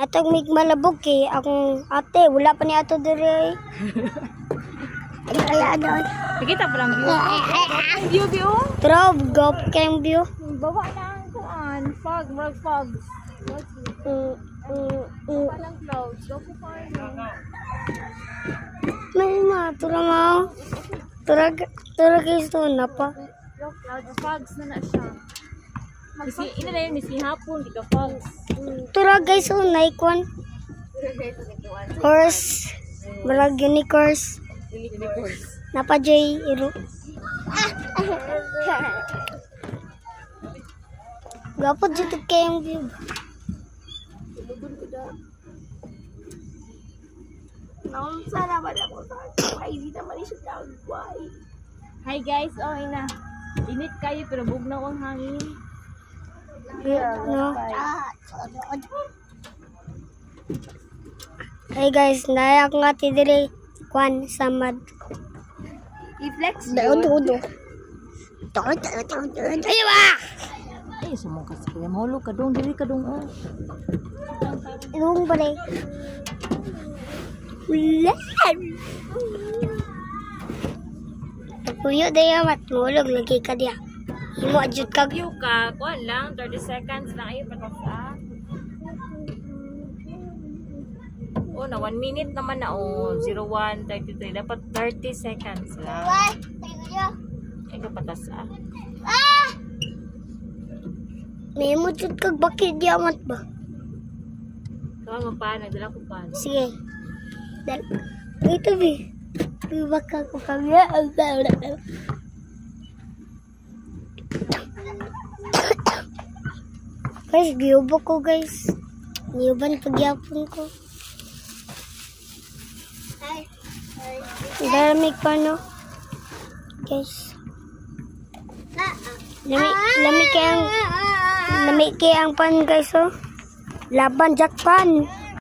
Atong mig malabog kay akong ate wala pa ni ato dire. Ay doon. Nakita pa lang view. View. Trove go kay view. Bawa na ang kuan. Fog, mag fog. Parang clouds. Go po pa Mama, tura mo. Tura gusto na pa. Clouds, fogs na siya. Kasi ina na yun, misi hapon, di ka fogs. Tura guys, unay kwan. Horse. Marag unicorns. Napa J iro. Gapod dito kayong view. Hi guys, oh ina. Init kayo pero bugnaw ang hangin. No. Hey guys, nayak nga ti dire kwan samad. I-flex Udo. Ayo ba? Ay, sumong kasi kuya. Mahulog ka dong. Dili ka dong. Oh. Ilong ba rin? Wala. Puyo daya mat. Mahulog lagi ka diya. Himo adjud ka. View ka. Kuan lang. 30 seconds lang. Ayaw patasa. Oh, na 1 minute naman na. Oh, 01, 33. Dapat 30 seconds lang. Ay, patasa. May mo jud kag bakit diya mat ba? Kaya mo pa. Nagdala ko pa. Sige. Ito bi. Baka ko kami. Guys, giubo ko guys. Niuban pagyapon ko. Dalamig pa no? Guys. Lamig kaya ang pan guys oh. Laban jackpan.